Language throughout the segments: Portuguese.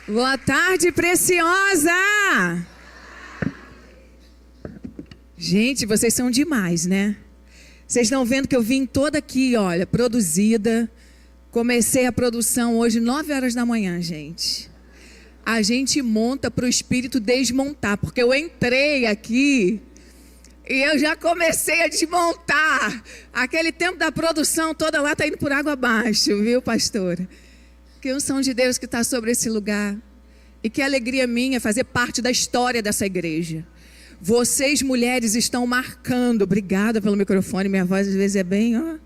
Boa tarde, preciosa! Gente, vocês são demais, né? Vocês estão vendo que eu vim toda aqui, olha, produzida. Comecei a produção hoje 9 horas da manhã, gente. A gente monta para o espírito desmontar, porque eu entrei aqui e eu já comecei a desmontar. Aquele tempo da produção toda lá está indo por água abaixo, viu, pastora? Que unção de Deus que está sobre esse lugar. E que alegria minha fazer parte da história dessa igreja. Vocês, mulheres, estão marcando. Obrigada pelo microfone, minha voz às vezes é bem... Ó,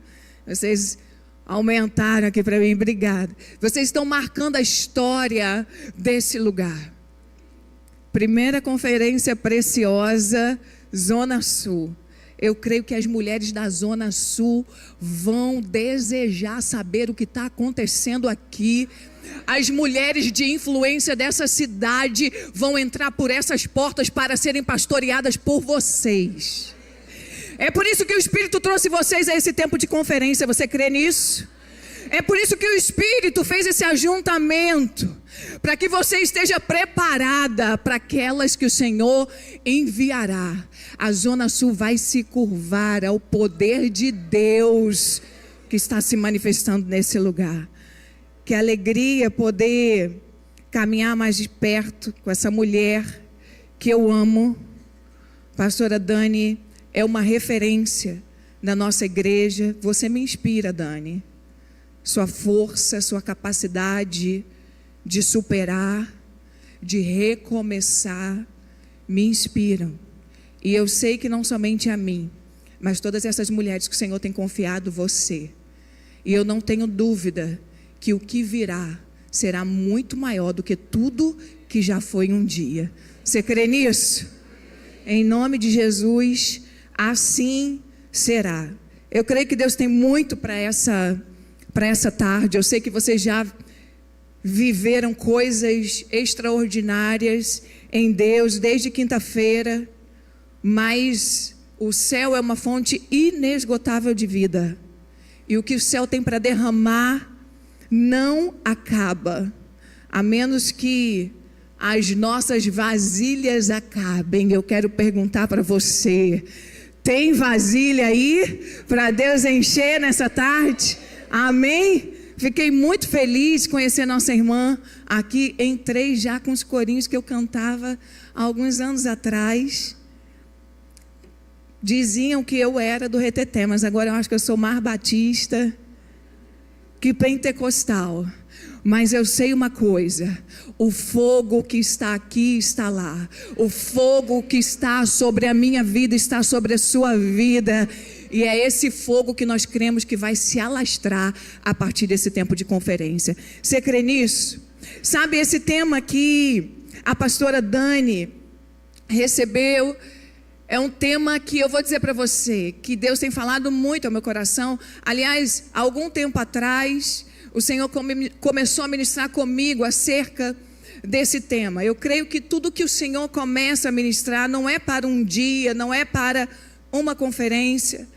vocês aumentaram aqui para mim, obrigada. Vocês estão marcando a história desse lugar. Primeira conferência preciosa, Zona Sul. Eu creio que as mulheres da Zona Sul vão desejar saber o que está acontecendo aqui. As mulheres de influência dessa cidade vão entrar por essas portas para serem pastoreadas por vocês. É por isso que o Espírito trouxe vocês a esse tempo de conferência. Você crê nisso? É por isso que o Espírito fez esse ajuntamento, para que você esteja preparada para aquelas que o Senhor enviará. A Zona Sul vai se curvar ao poder de Deus que está se manifestando nesse lugar. Que alegria poder caminhar mais de perto com essa mulher que eu amo. Pastora Dani é uma referência na nossa igreja. Você me inspira, Dani. Sua força, sua capacidade de superar, de recomeçar, me inspiram. E eu sei que não somente a mim, mas todas essas mulheres que o Senhor tem confiado você. E eu não tenho dúvida que o que virá será muito maior do que tudo que já foi um dia. Você crê nisso? Em nome de Jesus, assim será. Eu creio que Deus tem muito para essa tarde. Eu sei que vocês já viveram coisas extraordinárias em Deus desde quinta-feira, mas o céu é uma fonte inesgotável de vida. E o que o céu tem para derramar não acaba, a menos que as nossas vasilhas acabem. Eu quero perguntar para você: tem vasilha aí para Deus encher nessa tarde? Amém? Fiquei muito feliz de conhecer nossa irmã aqui. Entrei já com os corinhos que eu cantava há alguns anos atrás. Diziam que eu era do Reteté, mas agora eu acho que eu sou mais batista que pentecostal. Mas eu sei uma coisa: o fogo que está aqui está lá. O fogo que está sobre a minha vida está sobre a sua vida. E é esse fogo que nós cremos que vai se alastrar a partir desse tempo de conferência. Você crê nisso? Sabe, esse tema que a pastora Dani recebeu é um tema que eu vou dizer para você, que Deus tem falado muito ao meu coração. Aliás, há algum tempo atrás, o Senhor começou a ministrar comigo acerca desse tema. Eu creio que tudo que o Senhor começa a ministrar não é para um dia, não é para uma conferência,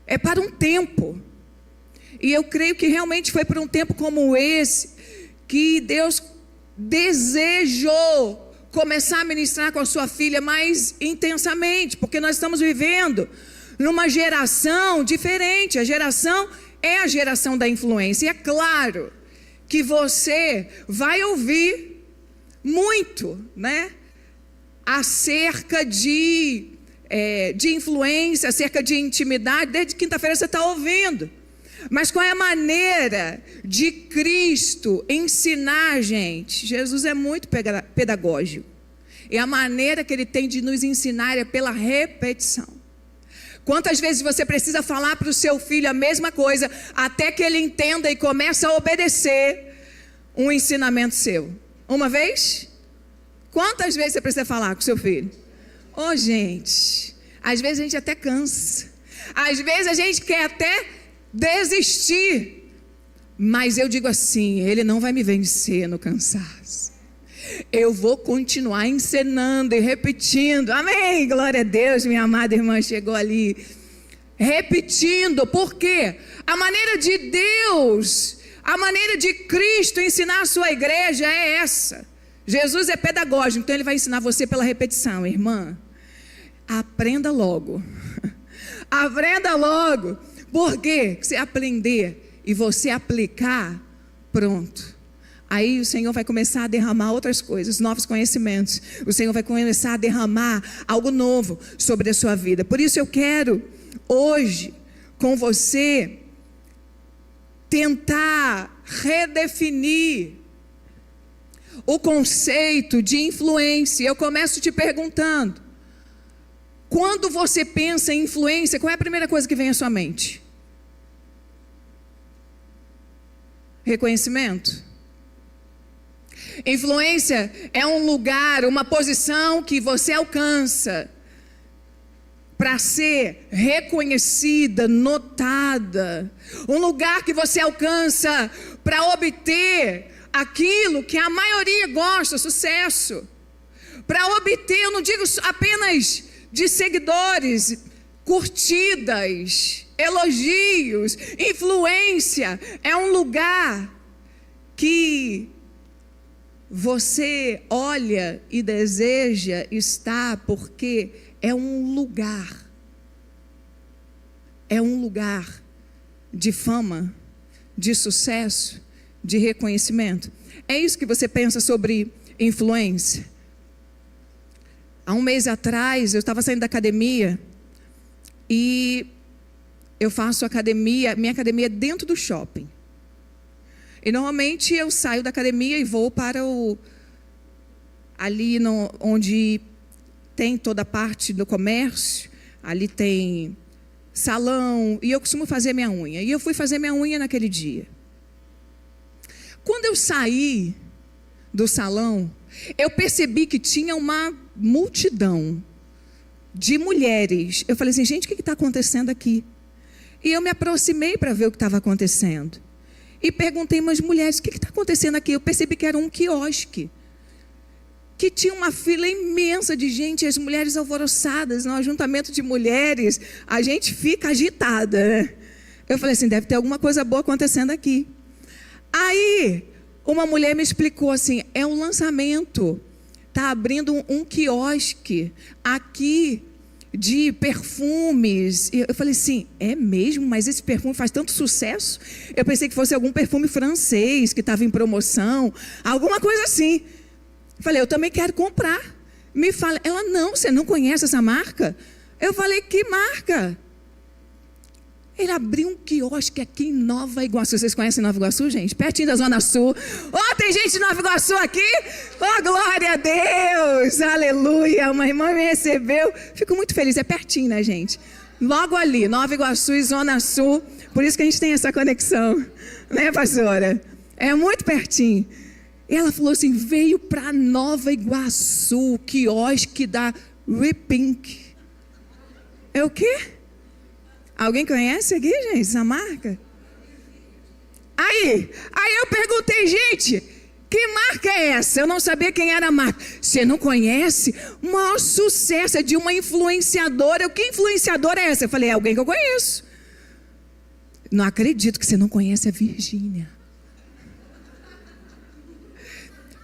é para um tempo. E eu creio que realmente foi para um tempo como esse que Deus desejou começar a ministrar com a sua filha mais intensamente, porque nós estamos vivendo numa geração diferente. A geração é a geração da influência. E é claro que você vai ouvir muito, né, acerca de influência, acerca de intimidade. Desde quinta-feira você está ouvindo. Mas qual é a maneira de Cristo ensinar a gente? Jesus é muito pedagógico. E a maneira que Ele tem de nos ensinar é pela repetição. Quantas vezes você precisa falar para o seu filho a mesma coisa, até que ele entenda e comece a obedecer um ensinamento seu? Uma vez? Quantas vezes você precisa falar com o seu filho? Oh, gente, às vezes a gente até cansa. Às vezes a gente quer até desistir, mas eu digo assim: Ele não vai me vencer no cansaço. Eu vou continuar ensinando e repetindo. Amém, glória a Deus. Minha amada irmã chegou ali repetindo. Por quê? A maneira de Deus, a maneira de Cristo ensinar a sua igreja é essa. Jesus é pedagógico, então ele vai ensinar você pela repetição. Irmã, aprenda logo. Aprenda logo. Por quê? Você aprender e você aplicar, pronto. Aí o Senhor vai começar a derramar outras coisas, novos conhecimentos. O Senhor vai começar a derramar algo novo sobre a sua vida. Por isso eu quero hoje com você tentar redefinir o conceito de influência. Eu começo te perguntando: quando você pensa em influência, qual é a primeira coisa que vem à sua mente? Reconhecimento? Influência é um lugar, uma posição que você alcança para ser reconhecida, notada. Um lugar que você alcança para obter aquilo que a maioria gosta, sucesso. Para obter, eu não digo apenas de seguidores, curtidas, elogios. Influência é um lugar que você olha e deseja estar, porque é um lugar de fama, de sucesso, de reconhecimento. É isso que você pensa sobre influência? Há um mês atrás, eu estava saindo da academia e eu faço minha academia é dentro do shopping. E normalmente eu saio da academia e vou para onde tem toda a parte do comércio, ali tem salão, e eu costumo fazer minha unha. E eu fui fazer minha unha naquele dia. Quando eu saí do salão, eu percebi que tinha uma multidão de mulheres. Eu falei assim, gente, o que está acontecendo aqui? E eu me aproximei para ver o que estava acontecendo. E perguntei umas mulheres, o que está acontecendo aqui? Eu percebi que era um quiosque, que tinha uma fila imensa de gente, as mulheres alvoroçadas, no ajuntamento de mulheres, a gente fica agitada, né? Eu falei assim, deve ter alguma coisa boa acontecendo aqui. Aí, uma mulher me explicou assim, é um lançamento, está abrindo um quiosque aqui de perfumes. Eu falei assim, é mesmo? Mas esse perfume faz tanto sucesso? Eu pensei que fosse algum perfume francês que estava em promoção, alguma coisa assim. Falei, eu também quero comprar. Me fala, ela, não, você não conhece essa marca? Eu falei, que marca? Ele abriu um quiosque aqui em Nova Iguaçu. Vocês conhecem Nova Iguaçu, gente? Pertinho da Zona Sul. Tem gente de Nova Iguaçu aqui? Glória a Deus! Aleluia! Uma irmã me recebeu. Fico muito feliz. É pertinho, né, gente? Logo ali, Nova Iguaçu e Zona Sul. Por isso que a gente tem essa conexão. Né, pastora? É muito pertinho. E ela falou assim, veio para Nova Iguaçu, quiosque da Repink. É o quê? Alguém conhece aqui, gente, essa marca? Aí eu perguntei, gente, que marca é essa? Eu não sabia quem era a marca. Você não conhece? O maior sucesso é de uma influenciadora. Que influenciadora é essa? Eu falei, é alguém que eu conheço. Não acredito que você não conhece a Virgínia.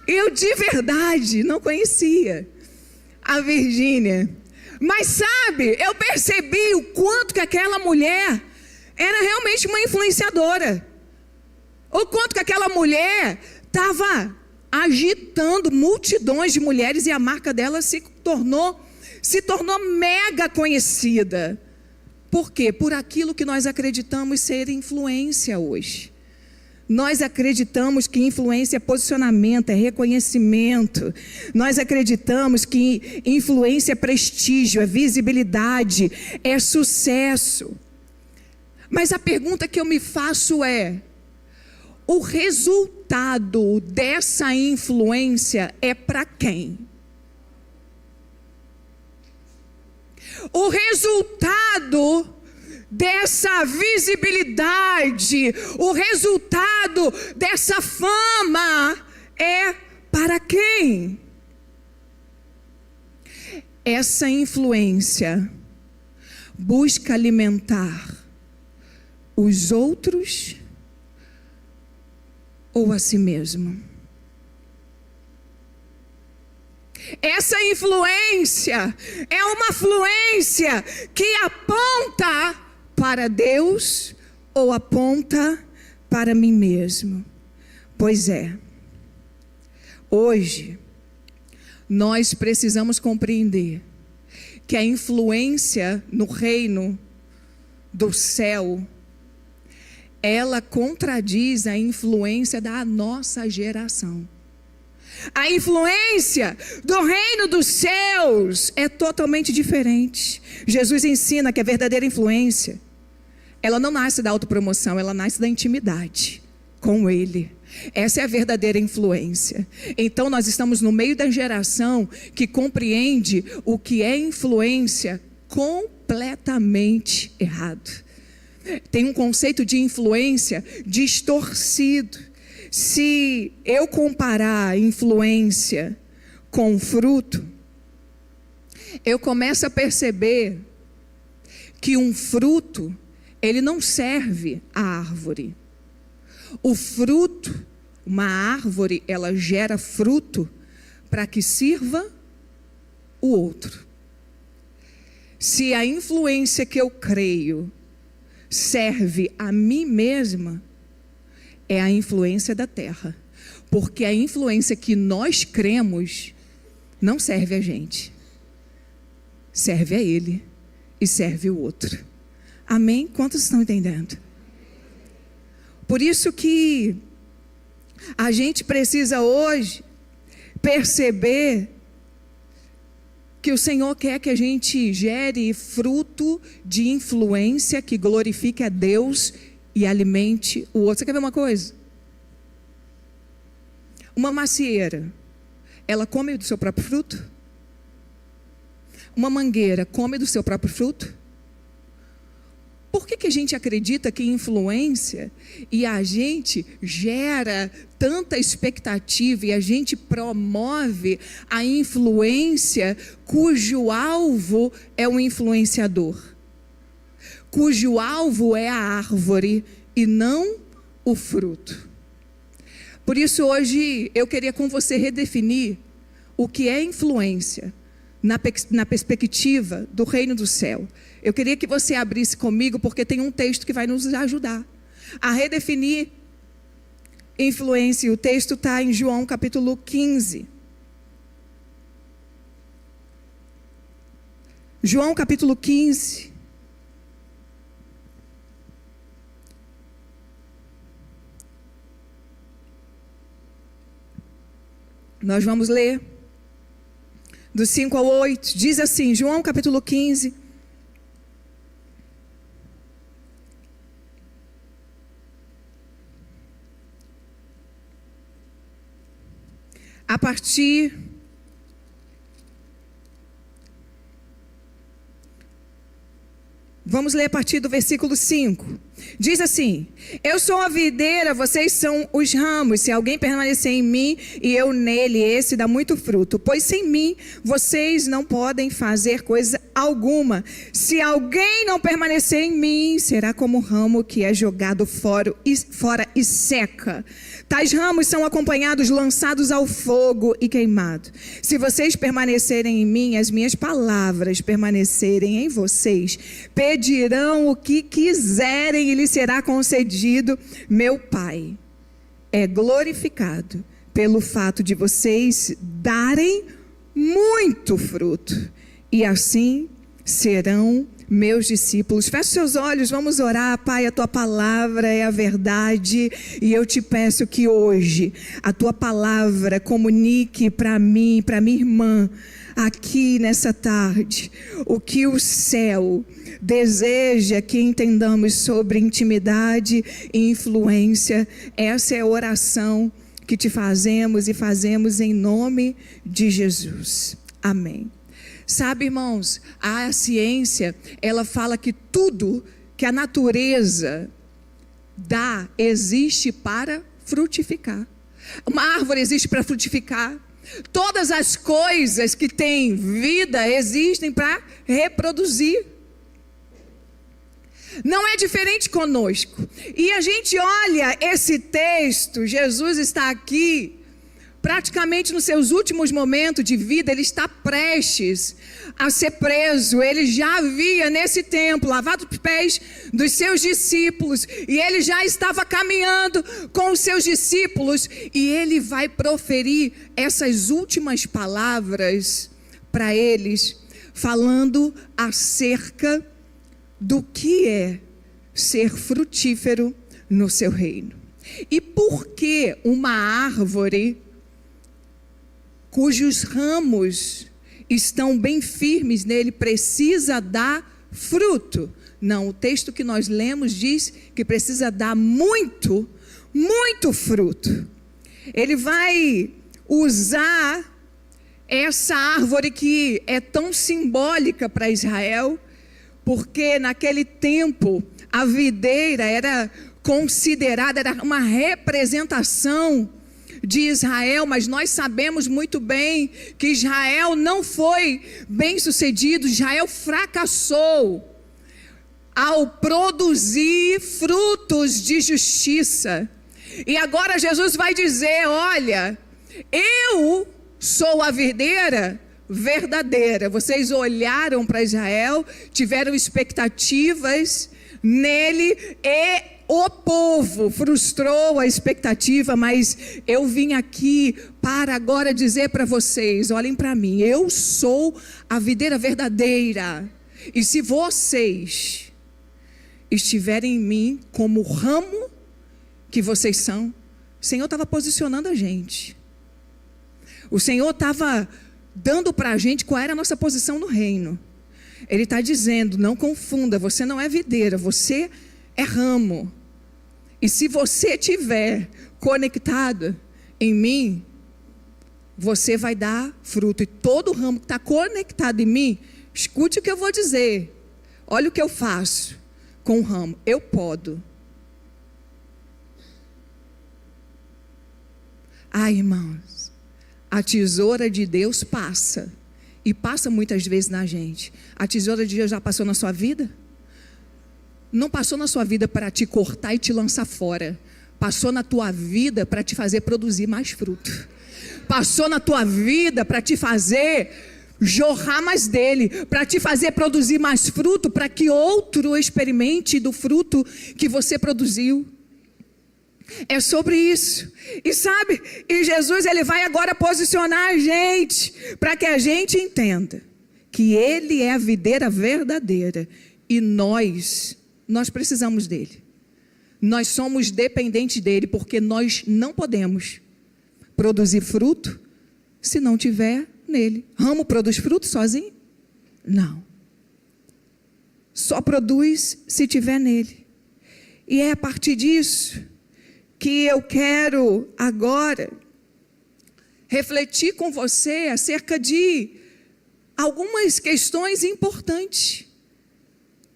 Eu de verdade não conhecia a Virgínia. Mas sabe, eu percebi o quanto que aquela mulher era realmente uma influenciadora. O quanto que aquela mulher estava agitando multidões de mulheres e a marca dela se tornou mega conhecida. Por quê? Por aquilo que nós acreditamos ser influência hoje. Nós acreditamos que influência é posicionamento, é reconhecimento. Nós acreditamos que influência é prestígio, é visibilidade, é sucesso. Mas a pergunta que eu me faço é: o resultado dessa influência é para quem? O resultado dessa visibilidade, o resultado dessa fama é para quem? Essa influência busca alimentar os outros ou a si mesmo? Essa influência é uma fluência que aponta para Deus ou aponta para mim mesmo? Pois é, hoje nós precisamos compreender que a influência no reino do céu, ela contradiz a influência da nossa geração. A influência do reino dos céus é totalmente diferente. Jesus ensina que a verdadeira influência, ela não nasce da autopromoção, ela nasce da intimidade com Ele. Essa é a verdadeira influência. Então nós estamos no meio da geração que compreende o que é influência completamente errado. Tem um conceito de influência distorcido. Se eu comparar influência com fruto, eu começo a perceber que um fruto, ele não serve à árvore. O fruto, uma árvore, ela gera fruto para que sirva o outro. Se a influência que eu creio serve a mim mesma, é a influência da terra. Porque a influência que nós cremos não serve a gente. Serve a Ele e serve o outro. Amém? Quantos estão entendendo? Por isso que a gente precisa hoje perceber que o Senhor quer que a gente gere fruto de influência que glorifique a Deus e alimente o outro. Você quer ver uma coisa? Uma macieira, ela come do seu próprio fruto? Uma mangueira come do seu próprio fruto? Por que a gente acredita que influência e a gente gera tanta expectativa e a gente promove a influência cujo alvo é o influenciador? Cujo alvo é a árvore e não o fruto. Por isso hoje eu queria com você redefinir o que é influência na perspectiva do reino do céu. Eu queria que você abrisse comigo, porque tem um texto que vai nos ajudar a redefinir influência. O texto está em João capítulo 15. João capítulo 15. Nós vamos ler do 5 ao 8. Diz assim, João capítulo 15. A partir Vamos ler a partir do versículo 5. Diz assim: eu sou a videira, vocês são os ramos. Se alguém permanecer em mim e eu nele, esse dá muito fruto. Pois sem mim, vocês não podem fazer coisa alguma. Se alguém não permanecer em mim, será como um ramo que é jogado fora e seca. Tais ramos são acompanhados, lançados ao fogo e queimados. Se vocês permanecerem em mim, as minhas palavras permanecerem em vocês, pedirão o que quiserem e lhes será concedido. Meu Pai é glorificado pelo fato de vocês darem muito fruto, e assim serão meus discípulos. Feche seus olhos, vamos orar. Pai, a tua palavra é a verdade, e eu te peço que hoje a tua palavra comunique para mim, para minha irmã, aqui nessa tarde, o que o céu deseja que entendamos sobre intimidade e influência. Essa é a oração que te fazemos e fazemos em nome de Jesus. Amém. Sabe, irmãos, a ciência, ela fala que tudo que a natureza dá existe para frutificar. Uma árvore existe para frutificar. Todas as coisas que têm vida existem para reproduzir. Não é diferente conosco. E a gente olha esse texto, Jesus está aqui praticamente nos seus últimos momentos de vida, ele está prestes a ser preso. Ele já havia nesse tempo lavado os pés dos seus discípulos, e ele já estava caminhando com os seus discípulos, e ele vai proferir essas últimas palavras para eles, falando acerca do que é ser frutífero no seu reino. E por que uma árvore cujos ramos estão bem firmes nele precisa dar fruto? Não, o texto que nós lemos diz que precisa dar muito, muito fruto. Ele vai usar essa árvore que é tão simbólica para Israel, porque naquele tempo a videira era considerada, era uma representação de Israel, mas nós sabemos muito bem que Israel não foi bem sucedido. Israel fracassou ao produzir frutos de justiça. E agora Jesus vai dizer: olha, eu sou a videira verdadeira. Vocês olharam para Israel, tiveram expectativas nele, e o povo frustrou a expectativa, mas eu vim aqui para agora dizer para vocês: olhem para mim, eu sou a videira verdadeira, e se vocês estiverem em mim como o ramo que vocês são, o Senhor estava posicionando a gente. O Senhor estava dando para a gente qual era a nossa posição no reino. Ele está dizendo: não confunda, você não é videira, você é ramo. E se você estiver conectado em mim, você vai dar fruto. E todo ramo que está conectado em mim, escute o que eu vou dizer. Olha o que eu faço com o ramo. Eu podo. Irmãos, a tesoura de Deus passa. E passa muitas vezes na gente. A tesoura de Deus já passou na sua vida? Não passou na sua vida para te cortar e te lançar fora. Passou na tua vida para te fazer produzir mais fruto. Passou na tua vida para te fazer jorrar mais dele, para te fazer produzir mais fruto, para que outro experimente do fruto que você produziu. É sobre isso. E sabe, e Jesus, ele vai agora posicionar a gente, para que a gente entenda que ele é a videira verdadeira, e nós precisamos dele. Nós somos dependentes dele, porque nós não podemos produzir fruto se não tiver nele. Ramo produz fruto sozinho? Não. Só produz se tiver nele. E é a partir disso que eu quero agora refletir com você acerca de algumas questões importantes.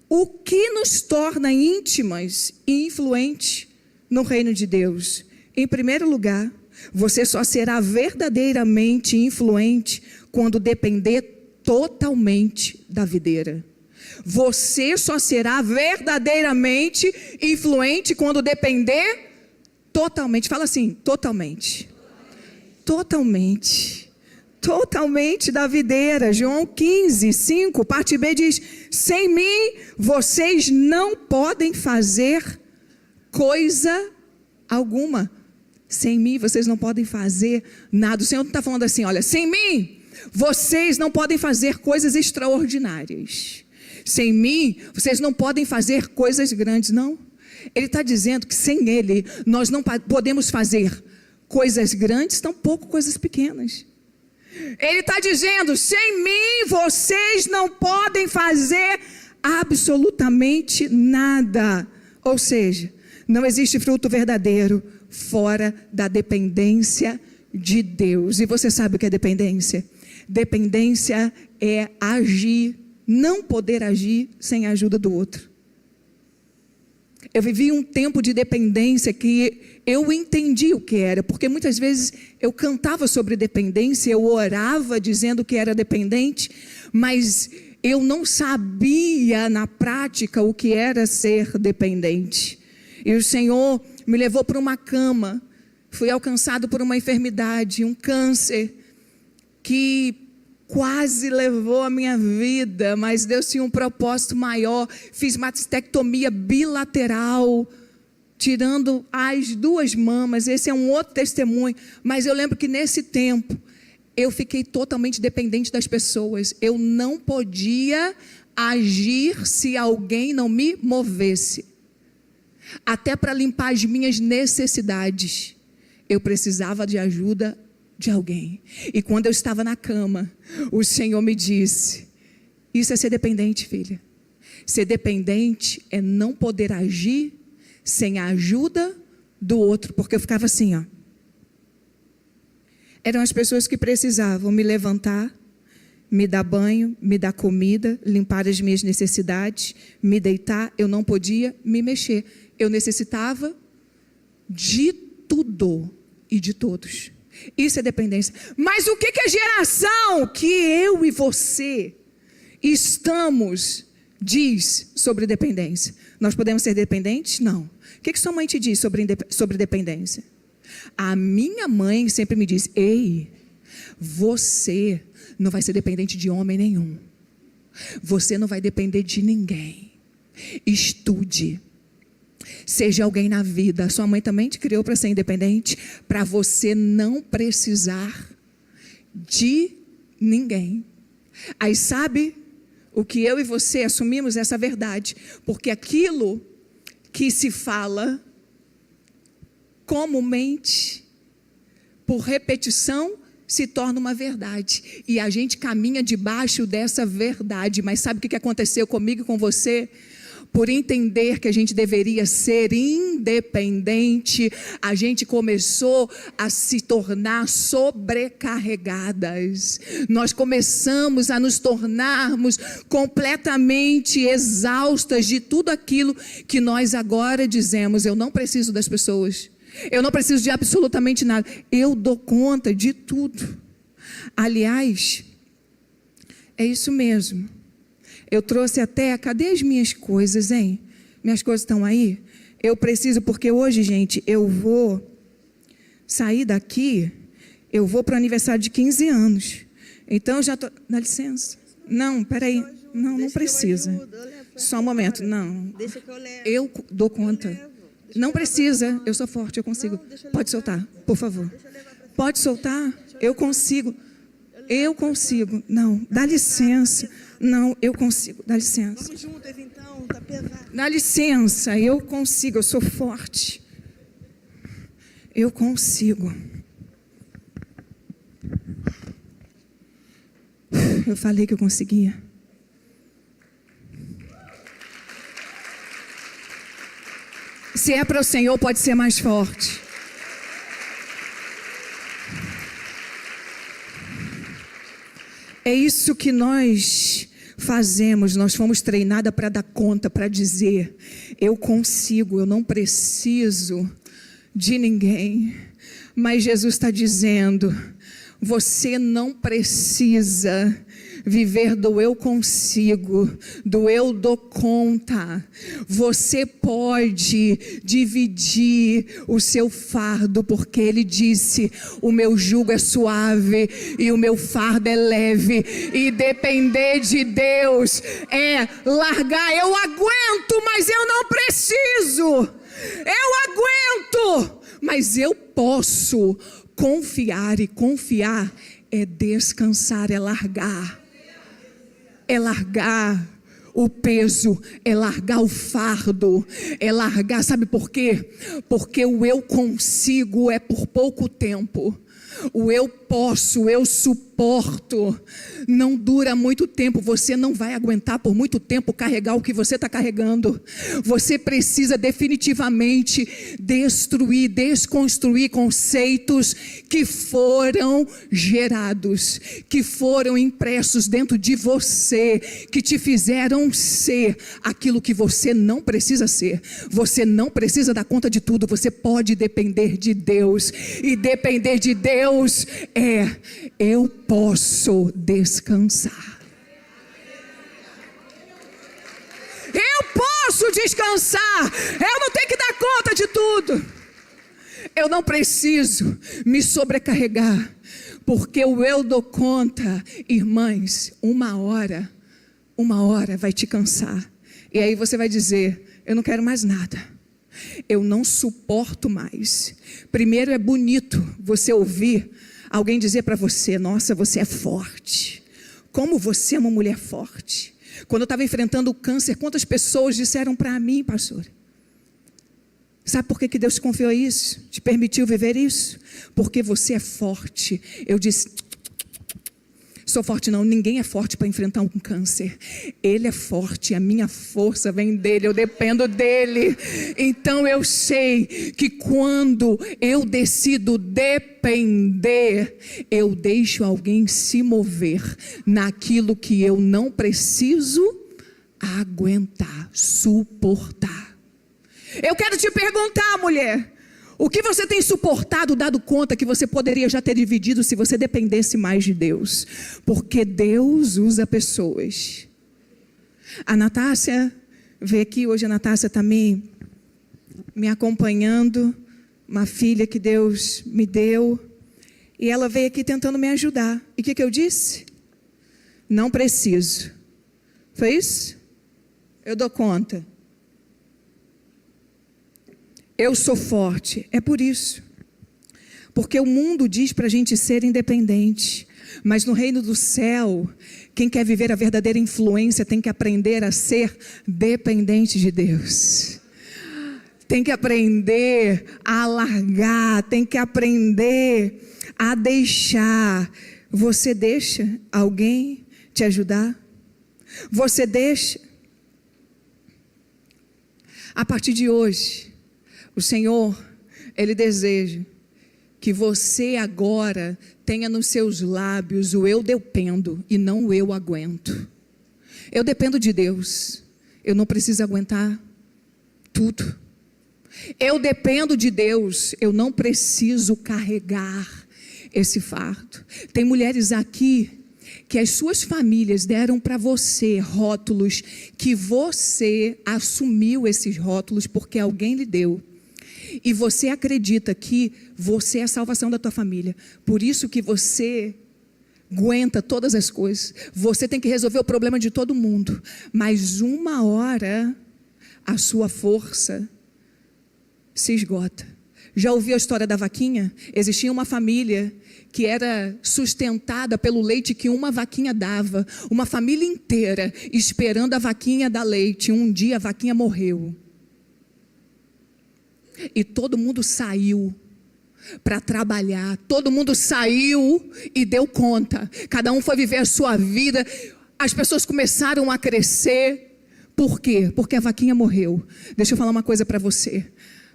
O que nos torna íntimas e influentes no reino de Deus? Em primeiro lugar, você só será verdadeiramente influente quando depender totalmente da videira. Você só será verdadeiramente influente quando depender totalmente. Fala assim: totalmente. Totalmente. Totalmente da videira. João 15, 5, parte B diz: sem mim vocês não podem fazer coisa alguma. Sem mim vocês não podem fazer nada. O Senhor não está falando assim: olha, sem mim vocês não podem fazer coisas extraordinárias. Sem mim vocês não podem fazer coisas grandes, não. Ele está dizendo que sem ele nós não podemos fazer coisas grandes, tampouco coisas pequenas. Ele está dizendo: sem mim vocês não podem fazer absolutamente nada. Ou seja, não existe fruto verdadeiro fora da dependência de Deus. E você sabe o que é dependência? Dependência é agir, não poder agir sem a ajuda do outro. Eu vivi um tempo de dependência que eu entendi o que era, porque muitas vezes eu cantava sobre dependência, eu orava dizendo que era dependente, mas eu não sabia na prática o que era ser dependente. E o Senhor me levou para uma cama Fui alcançado por uma enfermidade, um câncer, que quase levou a minha vida, mas Deus tinha um propósito maior. Fiz mastectomia bilateral, tirando as 2 mamas. Esse é um outro testemunho. Mas eu lembro que nesse tempo, eu fiquei totalmente dependente das pessoas. Eu não podia agir se alguém não me movesse. Até para limpar as minhas necessidades, eu precisava de ajuda de alguém. E quando eu estava na cama, o Senhor me disse: isso é ser dependente, filha. Ser dependente é não poder agir sem a ajuda do outro. Porque eu ficava assim, ó. Eram as pessoas que precisavam me levantar, me dar banho, me dar comida, limpar as minhas necessidades, me deitar. Eu não podia me mexer. Eu necessitava de tudo e de todos. Isso é dependência. Mas o que a geração que eu e você estamos diz sobre dependência? Nós podemos ser dependentes? Não. O que sua mãe te diz sobre dependência? A minha mãe sempre me diz: ei, você não vai ser dependente de homem nenhum. Você não vai depender de ninguém. Estude. Seja alguém na vida. Sua mãe também te criou para ser independente, para você não precisar de ninguém. Aí sabe o que eu e você assumimos? Essa verdade. Porque aquilo que se fala comumente, por repetição, se torna uma verdade. E a gente caminha debaixo dessa verdade. Mas sabe o que aconteceu comigo e com você? Por entender que a gente deveria ser independente, a gente começou a se tornar sobrecarregadas. Nós começamos a nos tornarmos completamente exaustas de tudo aquilo que nós agora dizemos: eu não preciso das pessoas, eu não preciso de absolutamente nada, eu dou conta de tudo. Aliás, é isso mesmo. Eu trouxe até, cadê as minhas coisas, hein? Minhas coisas estão aí? Eu preciso, porque hoje, gente, eu vou sair daqui, eu vou para o aniversário de 15 anos. Então, eu já estou... Dá licença. Não, peraí. Não precisa. Só um momento. Não. Deixa que eu levo. Eu dou conta. Não precisa. Eu sou forte, eu consigo. Pode soltar, por favor. Pode soltar. Eu consigo. Eu consigo. Não, dá licença. Não, eu consigo. Dá licença. Vamos juntas então, tá pesado. Dá licença, eu consigo, eu sou forte. Eu consigo. Eu falei que eu conseguia. Se é para o Senhor, pode ser mais forte. É isso que nós fazemos. Nós fomos treinadas para dar conta, para dizer: eu consigo, eu não preciso de ninguém. Mas Jesus está dizendo: você não precisa viver do eu consigo, do eu dou conta. Você pode dividir o seu fardo, porque Ele disse: o meu jugo é suave e o meu fardo é leve. E depender de Deus é largar. Eu aguento, mas eu não preciso. Eu aguento, mas eu posso confiar. E confiar é descansar, é largar. É largar o peso, é largar o fardo, é largar, sabe por quê? Porque o eu consigo é por pouco tempo. O eu posso, eu suporto, não dura muito tempo. Você não vai aguentar por muito tempo carregar o que você está carregando. Você precisa definitivamente destruir, desconstruir conceitos que foram gerados, que foram impressos dentro de você, que te fizeram ser aquilo que você não precisa ser. Você não precisa dar conta de tudo. Você pode depender de Deus. E depender de Deus eu posso descansar. Eu posso descansar. Eu não tenho que dar conta de tudo. Eu não preciso me sobrecarregar, porque o eu dou conta. Irmãs, uma hora vai te cansar. E aí você vai dizer: eu não quero mais nada. Eu não suporto mais. Primeiro, é bonito você ouvir alguém dizer para você: nossa, você é forte. Como você é uma mulher forte. Quando eu estava enfrentando o câncer, quantas pessoas disseram para mim: pastor, sabe por que Deus te confiou isso? Te permitiu viver isso? Porque você é forte. Eu disse: sou forte não, ninguém é forte para enfrentar um câncer. Ele é forte, a minha força vem dele, eu dependo dele. Então eu sei que quando eu decido depender, eu deixo alguém se mover naquilo que eu não preciso aguentar, suportar. Eu quero te perguntar, mulher, o que você tem suportado, dado conta que você poderia já ter dividido se você dependesse mais de Deus? Porque Deus usa pessoas. A Natácia veio aqui hoje, a Natácia está me acompanhando, uma filha que Deus me deu, e ela veio aqui tentando me ajudar. E o que eu disse? Não preciso. Foi isso? Eu dou conta. Eu sou forte. É por isso. Porque o mundo diz para a gente ser independente. Mas no reino do céu, quem quer viver a verdadeira influência tem que aprender a ser dependente de Deus. Tem que aprender a largar. Tem que aprender a deixar. Você deixa alguém te ajudar? Você deixa? A partir de hoje, o Senhor, Ele deseja que você agora tenha nos seus lábios o eu dependo e não o eu aguento. Eu dependo de Deus, eu não preciso aguentar tudo. Eu dependo de Deus, eu não preciso carregar esse fardo. Tem mulheres aqui que as suas famílias deram para você rótulos, que você assumiu esses rótulos porque alguém lhe deu. E você acredita que você é a salvação da tua família. Por isso que você aguenta todas as coisas. Você tem que resolver o problema de todo mundo. Mas uma hora a sua força se esgota. Já ouviu a história da vaquinha? Existia uma família que era sustentada pelo leite que uma vaquinha dava. Uma família inteira esperando a vaquinha dar leite. Um dia a vaquinha morreu. E todo mundo saiu para trabalhar, todo mundo saiu e deu conta. Cada um foi viver a sua vida. As pessoas começaram a crescer. Por quê? Porque a vaquinha morreu. Deixa eu falar uma coisa para você.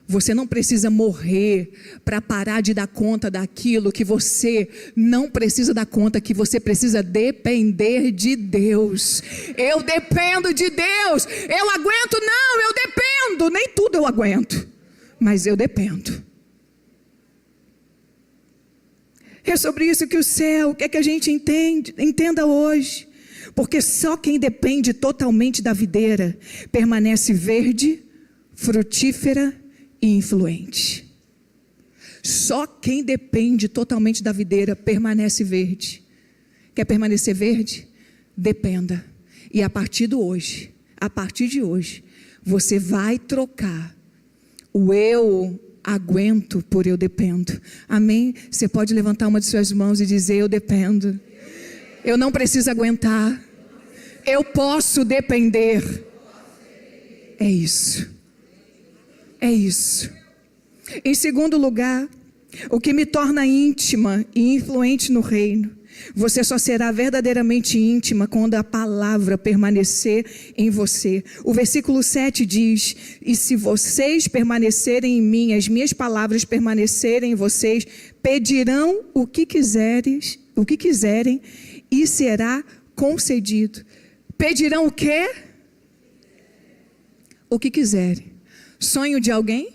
Você não precisa morrer para parar de dar conta daquilo que você não precisa dar conta, que você precisa depender de Deus. Eu dependo de Deus. Eu aguento? Não, eu dependo. Nem tudo eu aguento. Mas eu dependo. É sobre isso que o céu quer que a gente entenda hoje. Porque só quem depende totalmente da videira permanece verde, frutífera e influente. Só quem depende totalmente da videira permanece verde. Quer permanecer verde? Dependa. E a partir de hoje, você vai trocar o eu aguento por eu dependo. Amém? Você pode levantar uma de suas mãos e dizer: eu dependo. Eu não preciso aguentar. Eu posso depender. É isso. É isso. Em segundo lugar, o que me torna íntima e influente no reino. Você só será verdadeiramente íntima quando a palavra permanecer em você. O versículo 7 diz: e se vocês permanecerem em mim, as minhas palavras permanecerem em vocês, pedirão o que quiserem e será concedido. Pedirão o quê? O que quiserem. Sonho de alguém?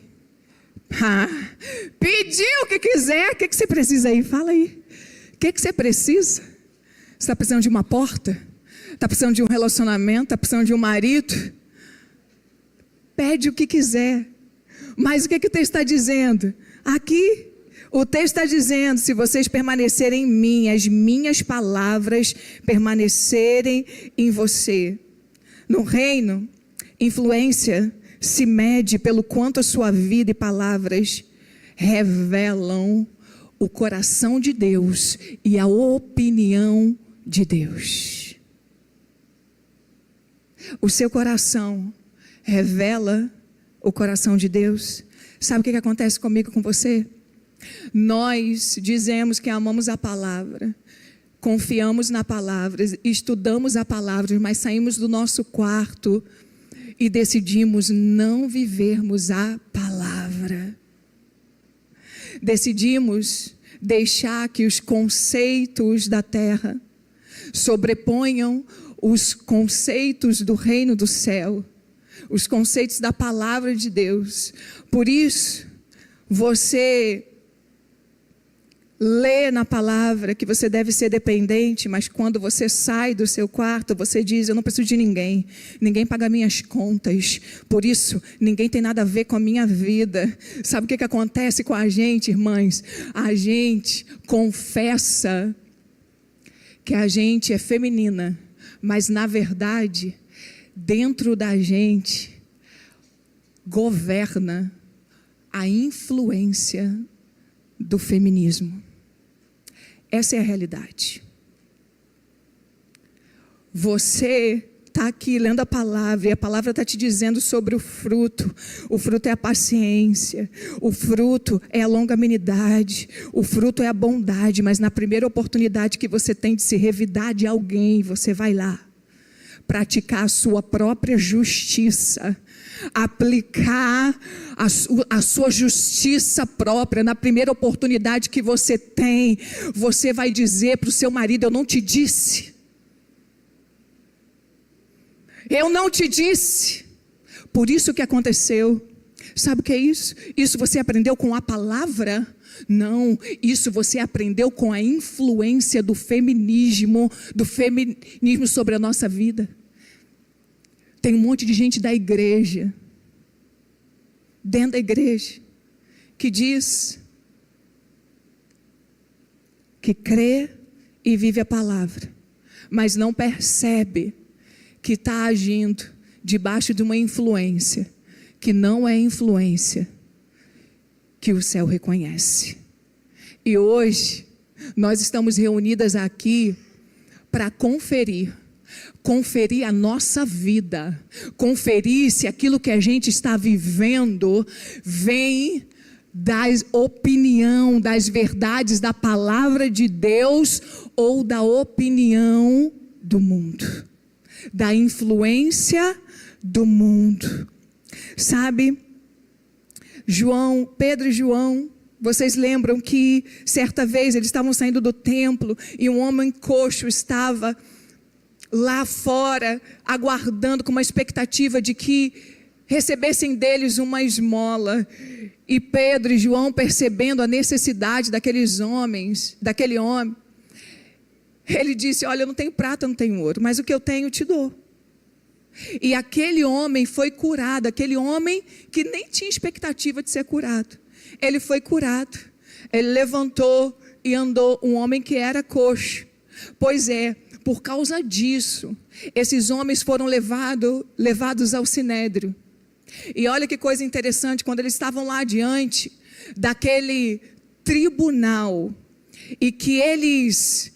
Pedir o que quiser. O que você precisa aí? Fala aí. O que você precisa? Você está precisando de uma porta? Está precisando de um relacionamento? Está precisando de um marido? Pede o que quiser. Mas o que o texto está dizendo? Aqui, o texto está dizendo, se vocês permanecerem em mim, as minhas palavras permanecerem em você. No reino, influência se mede pelo quanto a sua vida e palavras revelam o coração de Deus e a opinião de Deus. O seu coração revela o coração de Deus. Sabe o que acontece comigo e com você? Nós dizemos que amamos a palavra, confiamos na palavra, estudamos a palavra, mas saímos do nosso quarto e decidimos não vivermos a palavra. Decidimos deixar que os conceitos da terra sobreponham os conceitos do reino do céu, os conceitos da palavra de Deus. Por isso, você lê na palavra que você deve ser dependente, mas quando você sai do seu quarto, você diz, eu não preciso de ninguém, ninguém paga minhas contas, por isso, ninguém tem nada a ver com a minha vida. Sabe o que acontece com a gente, irmãs? A gente confessa que a gente é feminina, mas na verdade, dentro da gente, governa a influência do feminismo. Essa é a realidade. Você está aqui lendo a palavra e a palavra está te dizendo sobre o fruto. O fruto é a paciência, o fruto é a longanimidade, o fruto é a bondade, mas na primeira oportunidade que você tem de se revidar de alguém, você vai lá praticar a sua própria justiça, aplicar a sua justiça própria. Na primeira oportunidade que você tem, você vai dizer para o seu marido, eu não te disse. Eu não te disse. Por isso que aconteceu. Sabe o que é isso? Isso você aprendeu com a palavra? Não, isso você aprendeu com a influência do feminismo sobre a nossa vida. Tem um monte de gente da igreja, dentro da igreja, que diz que crê e vive a palavra, mas não percebe que está agindo debaixo de uma influência, que não é influência que o céu reconhece. E hoje, nós estamos reunidas aqui para conferir a nossa vida, conferir se aquilo que a gente está vivendo vem da opinião, das verdades da palavra de Deus ou da opinião do mundo, da influência do mundo. Sabe, Pedro e João, vocês lembram que certa vez eles estavam saindo do templo e um homem coxo estava lá fora, aguardando com uma expectativa de que recebessem deles uma esmola. E Pedro e João, percebendo a necessidade daquele homem, ele disse, olha, eu não tenho prata, não tenho ouro, mas o que eu tenho eu te dou. E aquele homem foi curado, aquele homem que nem tinha expectativa de ser curado. Ele foi curado, ele levantou e andou, um homem que era coxo. Pois é, por causa disso, esses homens foram levados ao Sinédrio. E olha que coisa interessante, quando eles estavam lá diante daquele tribunal, e que eles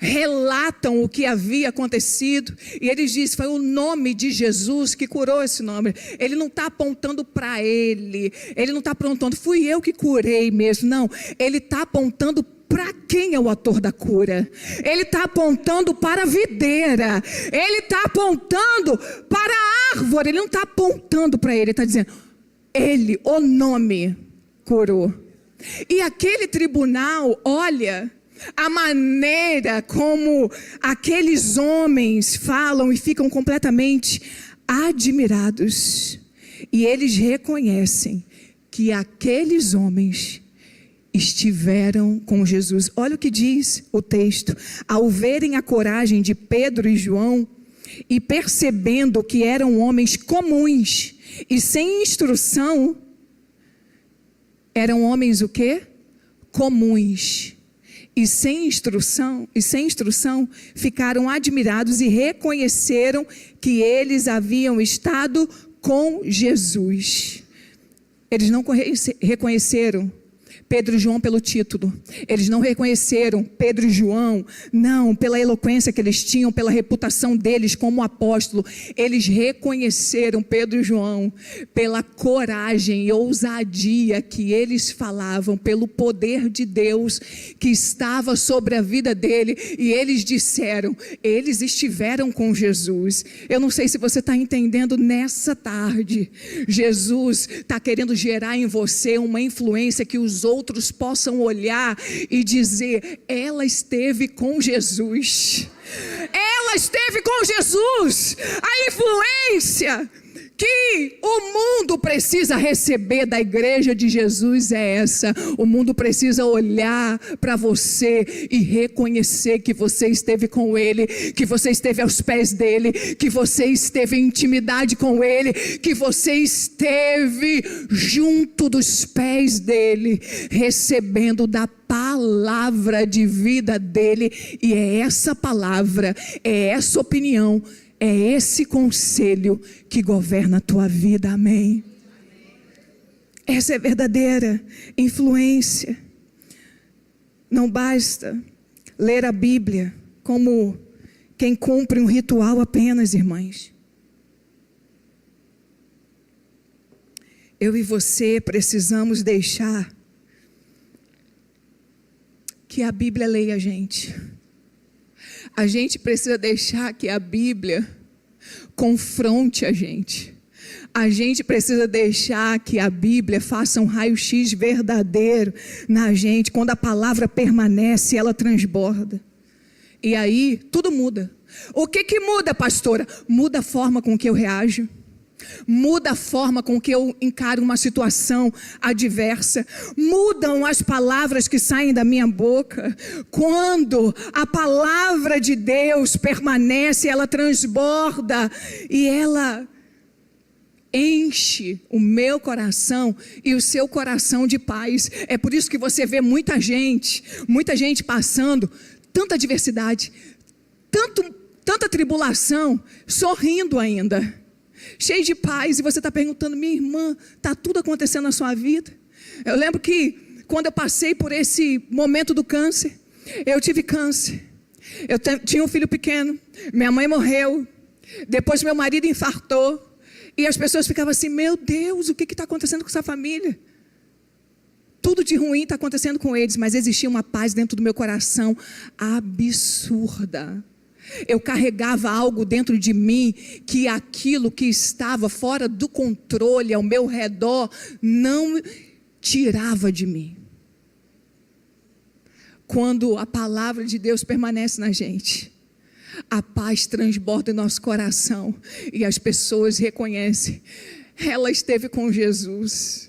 relatam o que havia acontecido, e eles dizem, foi o nome de Jesus que curou esse nome. Ele não está apontando para ele não está apontando, fui eu que curei mesmo, não, ele está apontando para quem é o autor da cura. Ele está apontando para a videira, ele está apontando para a árvore, ele não está apontando para ele está dizendo, ele, o nome, curou. E aquele tribunal, olha a maneira como aqueles homens falam e ficam completamente admirados. E eles reconhecem que aqueles homens estiveram com Jesus. Olha o que diz o texto. Ao verem a coragem de Pedro e João e percebendo que eram homens comuns e sem instrução, Eram homens o quê? Comuns. E sem instrução, ficaram admirados e reconheceram que eles haviam estado com Jesus. Eles não reconheceram Pedro e João pelo título. Eles não reconheceram Pedro e João, não, pela eloquência que eles tinham, pela reputação deles como apóstolo. Eles reconheceram Pedro e João pela coragem e ousadia que eles falavam, pelo poder de Deus que estava sobre a vida dele. E eles disseram, eles estiveram com Jesus. Eu não sei se você está entendendo nessa tarde. Jesus está querendo gerar em você uma influência que os outros possam olhar e dizer, ela esteve com Jesus. Ela esteve com Jesus. A influência que o mundo precisa receber da igreja de Jesus é essa. O mundo precisa olhar para você e reconhecer que você esteve com Ele, que você esteve aos pés dEle, que você esteve em intimidade com Ele, que você esteve junto dos pés dEle, recebendo da palavra de vida dEle. E é essa palavra, é essa opinião, é esse conselho que governa a tua vida, amém? Essa é verdadeira influência. Não basta ler a Bíblia como quem cumpre um ritual apenas, irmãs. Eu e você precisamos deixar que a Bíblia leia a gente. A gente precisa deixar que a Bíblia confronte a gente. A gente precisa deixar que a Bíblia faça um raio-x verdadeiro na gente. Quando a palavra permanece, ela transborda. E aí, tudo muda. O que muda, pastora? Muda a forma com que eu reajo. Muda a forma com que eu encaro uma situação adversa. Mudam as palavras que saem da minha boca. Quando a palavra de Deus permanece, ela transborda e ela enche o meu coração e o seu coração de paz. É por isso que você vê muita gente passando tanta adversidade, tanta tribulação, sorrindo ainda, cheio de paz. E você está perguntando, minha irmã, está tudo acontecendo na sua vida? Eu lembro que quando eu passei por esse momento do câncer, eu tive câncer, eu tinha um filho pequeno, minha mãe morreu, depois meu marido infartou, e as pessoas ficavam assim, meu Deus, o que está acontecendo com essa família? Tudo de ruim está acontecendo com eles, mas existia uma paz dentro do meu coração absurda. Eu carregava algo dentro de mim, que aquilo que estava fora do controle ao meu redor não tirava de mim. Quando a palavra de Deus permanece na gente, a paz transborda em nosso coração e as pessoas reconhecem, ela esteve com Jesus.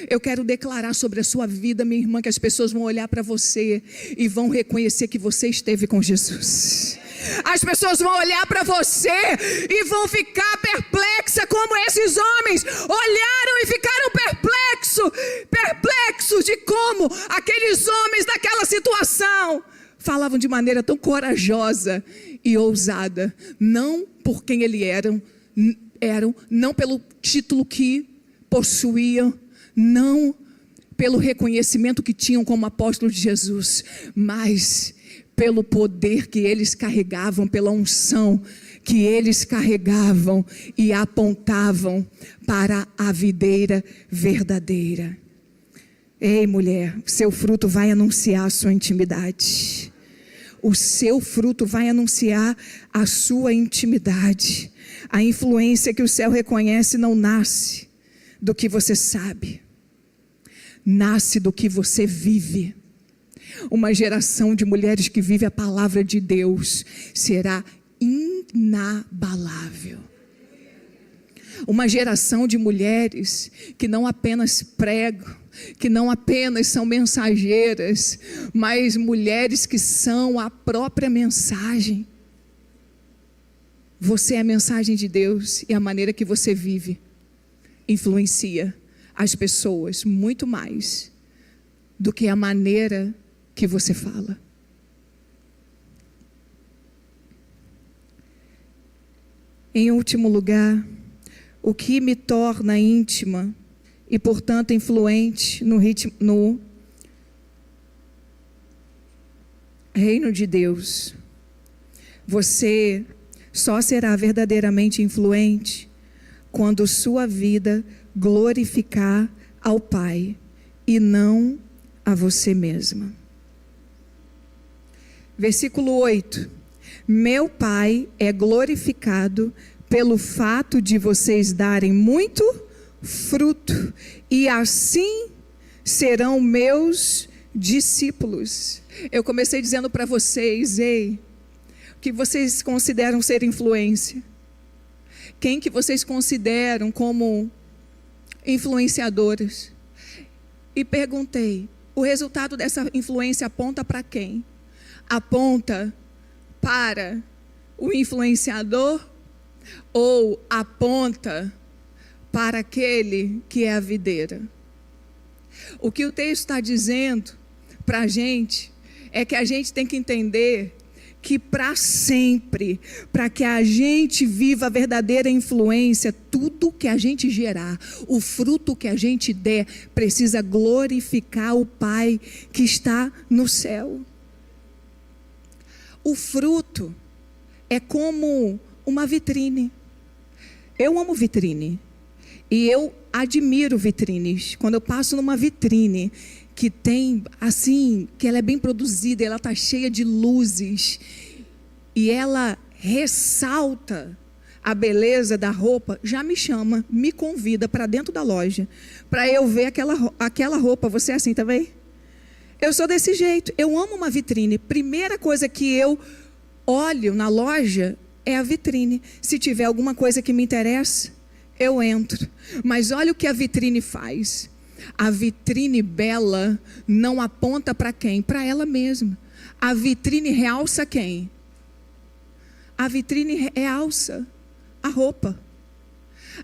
Eu quero declarar sobre a sua vida, minha irmã, que as pessoas vão olhar para você e vão reconhecer que você esteve com Jesus. As pessoas vão olhar para você e vão ficar perplexas, como esses homens olharam e ficaram perplexos de como aqueles homens daquela situação falavam de maneira tão corajosa e ousada, não por quem eles eram, não pelo título que possuíam, não pelo reconhecimento que tinham como apóstolos de Jesus, mas pelo poder que eles carregavam, pela unção que eles carregavam e apontavam para a videira verdadeira. Ei, mulher, seu fruto vai anunciar a sua intimidade. O seu fruto vai anunciar a sua intimidade. A influência que o céu reconhece não nasce do que você sabe, nasce do que você vive. Uma geração de mulheres que vive a palavra de Deus será inabalável. Uma geração de mulheres que não apenas pregam, que não apenas são mensageiras, mas mulheres que são a própria mensagem. Você é a mensagem de Deus e a maneira que você vive influencia as pessoas muito mais do que a maneira que você fala. Em último lugar, o que me torna íntima e, portanto, influente no reino de Deus. Você só será verdadeiramente influente quando sua vida glorificar ao Pai e não a você mesma. Versículo 8. Meu Pai é glorificado pelo fato de vocês darem muito fruto, e assim serão meus discípulos. Eu comecei dizendo para vocês, que vocês consideram ser influência? Quem que vocês consideram como influenciadores? E perguntei, o resultado dessa influência aponta para quem? Aponta para o influenciador ou aponta para aquele que é a videira? O que o texto está dizendo para a gente é que a gente tem que entender que para sempre, para que a gente viva a verdadeira influência, tudo que a gente gerar, o fruto que a gente der, precisa glorificar o Pai que está no céu. O fruto é como uma vitrine. Eu amo vitrine. E eu admiro vitrines. Quando eu passo numa vitrine que tem, assim, que ela é bem produzida, ela está cheia de luzes, e ela ressalta a beleza da roupa, já me chama, me convida para dentro da loja, para eu ver aquela roupa. Você é assim também? Eu sou desse jeito, eu amo uma vitrine. Primeira coisa que eu olho na loja é a vitrine. Se tiver alguma coisa que me interessa, eu entro. Mas olha o que a vitrine faz. A vitrine bela não aponta para quem? Para ela mesma. A vitrine realça quem? A vitrine realça a roupa.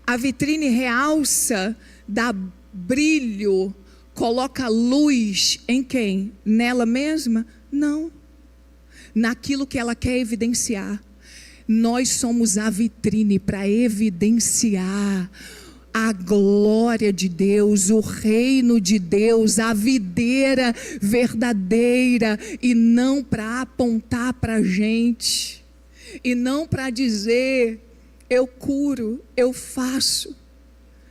A vitrine realça, dá brilho, coloca luz em quem? Nela mesma? Não. Naquilo que ela quer evidenciar. Nós somos a vitrine para evidenciar a glória de Deus, o reino de Deus, a videira verdadeira, e não para apontar para a gente, e não para dizer, eu curo, eu faço.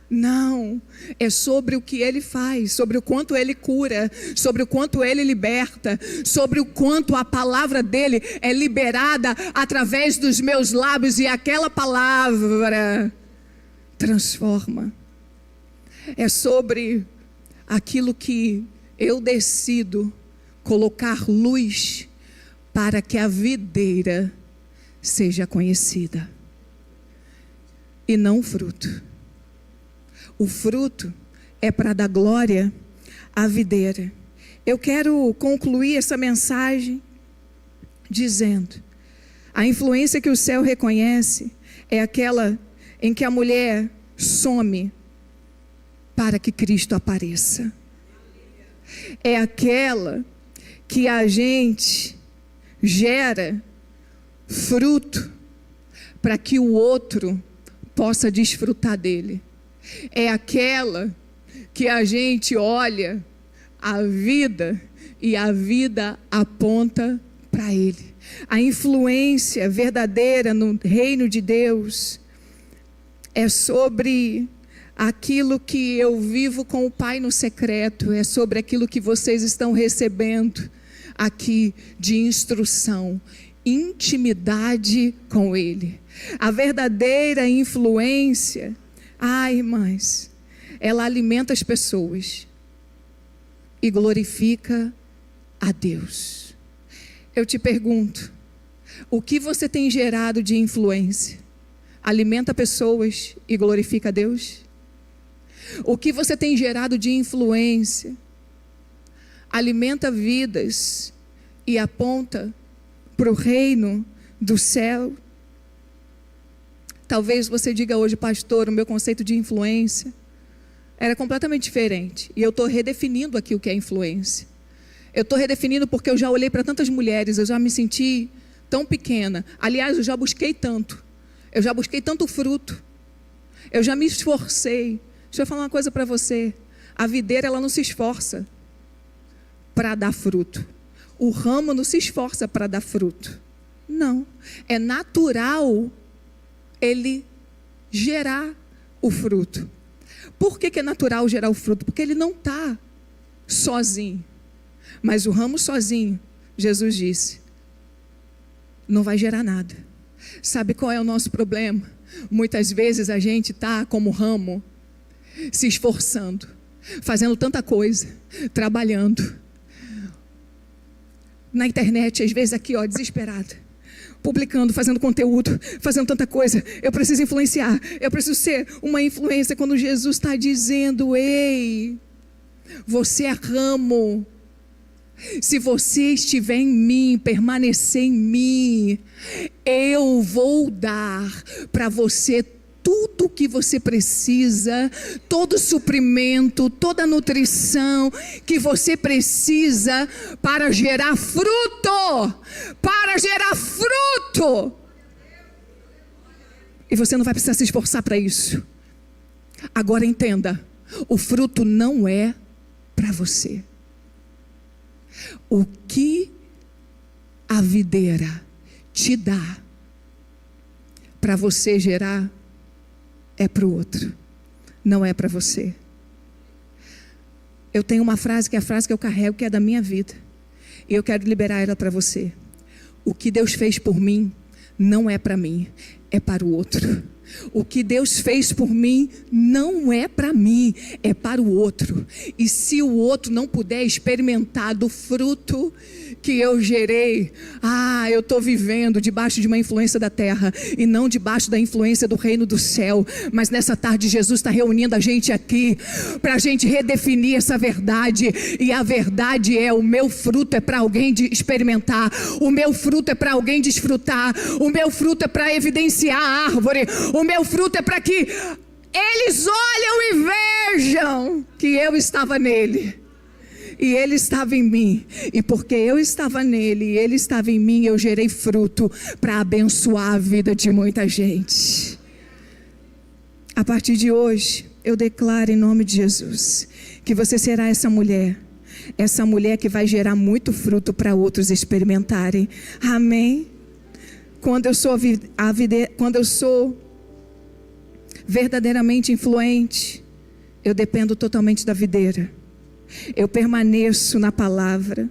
Não, é sobre o que Ele faz, sobre o quanto Ele cura, sobre o quanto Ele liberta, sobre o quanto a palavra dEle é liberada através dos meus lábios, e aquela palavra transforma. É sobre aquilo que eu decido colocar luz para que a videira seja conhecida, e não o fruto. O fruto é para dar glória à videira. Eu quero concluir essa mensagem dizendo: a influência que o céu reconhece é aquela em que a mulher some para que Cristo apareça. É aquela que a gente gera fruto para que o outro possa desfrutar dele. É aquela que a gente olha a vida e a vida aponta para Ele. A influência verdadeira no reino de Deus é sobre aquilo que eu vivo com o Pai no secreto, é sobre aquilo que vocês estão recebendo aqui de instrução, intimidade com Ele. A verdadeira influência, irmãs, ela alimenta as pessoas e glorifica a Deus. Eu te pergunto, o que você tem gerado de influência? Alimenta pessoas e glorifica a Deus? O que você tem gerado de influência? Alimenta vidas e aponta para o reino do céu? Talvez você diga hoje, pastor, o meu conceito de influência Era completamente diferente. E eu estou redefinindo aqui o que é influência. Eu estou redefinindo porque eu já olhei para tantas mulheres, eu já me senti tão pequena. Aliás, eu já busquei tanto. Eu já busquei tanto fruto. Eu já me esforcei. Deixa eu falar uma coisa para você. A videira, ela não se esforça para dar fruto. O ramo não se esforça para dar fruto. Não. É natural ele gerar o fruto. Por que é natural gerar o fruto? Porque ele não está sozinho. Mas o ramo sozinho, Jesus disse, não vai gerar nada. Sabe qual é o nosso problema? Muitas vezes a gente está como ramo, se esforçando, fazendo tanta coisa, trabalhando. Na internet, às vezes aqui, desesperada, publicando, fazendo conteúdo, fazendo tanta coisa. Eu preciso influenciar, eu preciso ser uma influência. Quando Jesus está dizendo, ei, você é ramo. Se você estiver em mim, permanecer em mim, eu vou dar para você tudo o que você precisa, todo o suprimento, toda a nutrição que você precisa para gerar fruto. Para gerar fruto. E você não vai precisar se esforçar para isso. Agora entenda, o fruto não é para você. O que a videira te dá para você gerar é para o outro, não é para você. Eu tenho uma frase que é a frase que eu carrego, que é da minha vida, e eu quero liberar ela para você. O que Deus fez por mim não é para mim, é para o outro. O que Deus fez por mim não é para mim, é para o outro. E se o outro não puder experimentar do fruto que eu gerei, eu estou vivendo debaixo de uma influência da terra e não debaixo da influência do reino do céu. Mas nessa tarde Jesus está reunindo a gente aqui para a gente redefinir essa verdade. E a verdade é: o meu fruto é para alguém experimentar, o meu fruto é para alguém desfrutar, o meu fruto é para evidenciar a árvore, o meu fruto é para que eles olham e vejam que eu estava nele e ele estava em mim, e porque eu estava nele e ele estava em mim, eu gerei fruto para abençoar a vida de muita gente. A partir de hoje eu declaro em nome de Jesus que você será essa mulher que vai gerar muito fruto para outros experimentarem. Amém? Quando eu sou verdadeiramente influente, eu dependo totalmente da videira. Eu permaneço na palavra.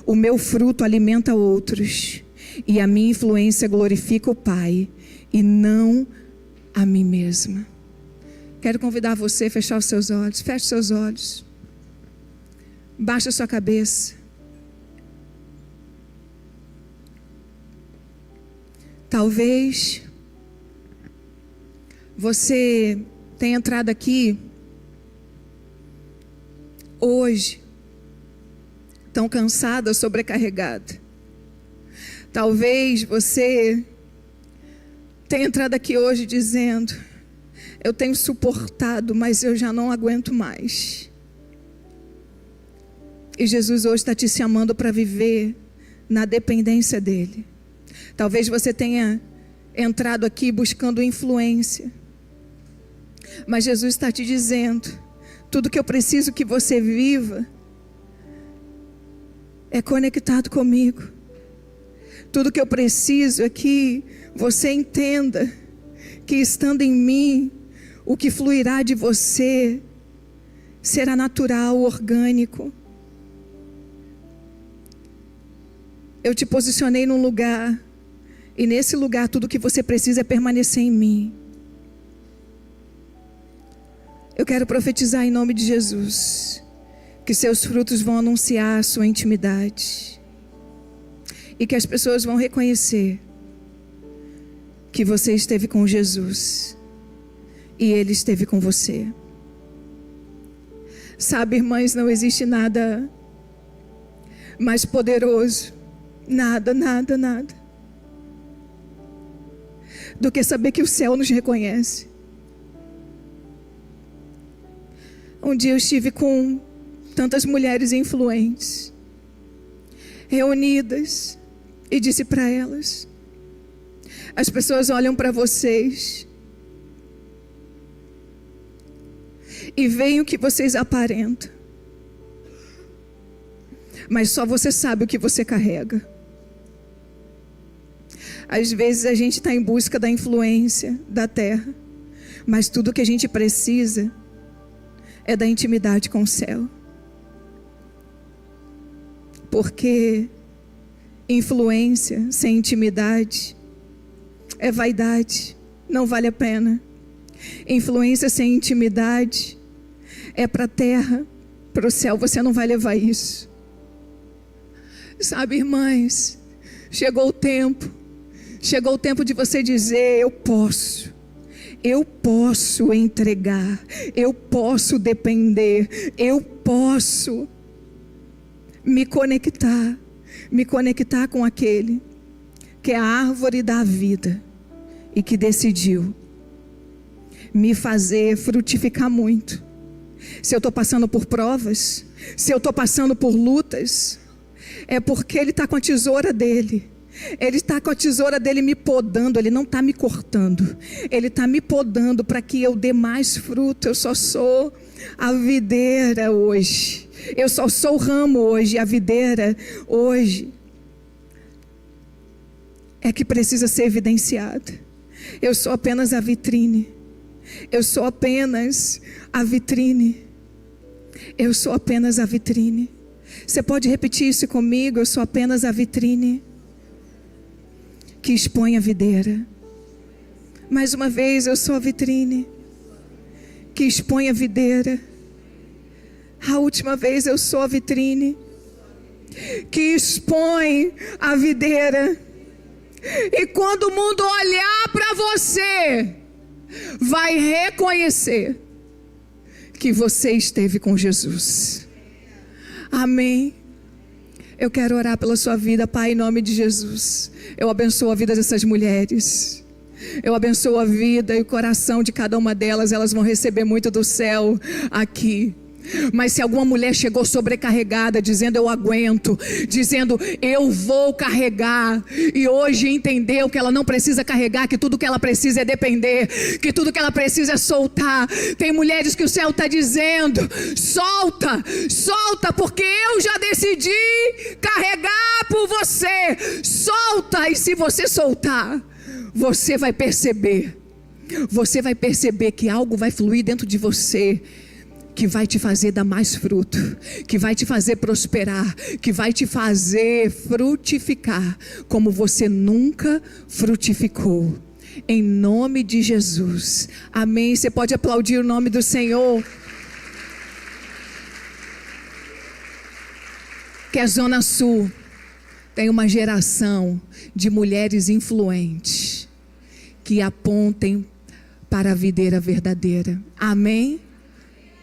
O meu fruto alimenta outros. E a minha influência glorifica o Pai e não a mim mesma. Quero convidar você a fechar os seus olhos. Feche seus olhos. Baixa sua cabeça. Talvez você tenha entrado aqui hoje tão cansada, sobrecarregada. Talvez você tenha entrado aqui hoje dizendo: eu tenho suportado, mas eu já não aguento mais. E Jesus hoje está te chamando para viver na dependência dEle. Talvez você tenha entrado aqui buscando influência, mas Jesus está te dizendo: tudo que eu preciso que você viva é conectado comigo. Tudo que eu preciso é que você entenda que estando em mim, o que fluirá de você será natural, orgânico. Eu te posicionei num lugar, e nesse lugar tudo que você precisa é permanecer em mim. Eu quero profetizar em nome de Jesus que seus frutos vão anunciar a sua intimidade e que as pessoas vão reconhecer que você esteve com Jesus e Ele esteve com você. Sabe, irmãs, não existe nada mais poderoso, nada do que saber que o céu nos reconhece. Um dia eu estive com tantas mulheres influentes, reunidas, e disse para elas: as pessoas olham para vocês e veem o que vocês aparentam, mas só você sabe o que você carrega. Às vezes a gente está em busca da influência da terra, mas tudo que a gente precisa é da intimidade com o céu. Porque influência sem intimidade é vaidade, não vale a pena. Influência sem intimidade é para a terra, para o céu, você não vai levar isso. Sabe, irmãs, chegou o tempo de você dizer: eu posso entregar, eu posso depender, eu posso me conectar com aquele que é a árvore da vida e que decidiu me fazer frutificar muito. Se eu estou passando por provas, se eu estou passando por lutas, é porque Ele está com a tesoura dele. Ele está com a tesoura dele me podando. Ele não está me cortando, Ele está me podando para que eu dê mais fruto. Eu só sou a videira hoje, eu só sou o ramo hoje. A videira hoje é que precisa ser evidenciada. Eu sou apenas a vitrine. Eu sou apenas a vitrine. Eu sou apenas a vitrine. Você pode repetir isso comigo? Eu sou apenas a vitrine que expõe a videira. Mais uma vez, eu sou a vitrine que expõe a videira. A última vez, eu sou a vitrine que expõe a videira. E quando o mundo olhar para você, vai reconhecer que você esteve com Jesus. Amém. Eu quero orar pela sua vida, Pai, em nome de Jesus. Eu abençoo a vida dessas mulheres. Eu abençoo a vida e o coração de cada uma delas. Elas vão receber muito do céu aqui. Mas se alguma mulher chegou sobrecarregada, dizendo eu aguento, dizendo eu vou carregar, e hoje entendeu que ela não precisa carregar, que tudo que ela precisa é depender, que tudo que ela precisa é soltar. Tem mulheres que o céu está dizendo: solta, solta, porque eu já decidi carregar por você. Solta, e se você soltar, você vai perceber que algo vai fluir dentro de você, que vai te fazer dar mais fruto, que vai te fazer prosperar, que vai te fazer frutificar como você nunca frutificou. Em nome de Jesus. Amém. Você pode aplaudir o nome do Senhor. Que a Zona Sul tem uma geração de mulheres influentes que apontem para a videira verdadeira. Amém.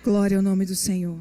Glória ao nome do Senhor.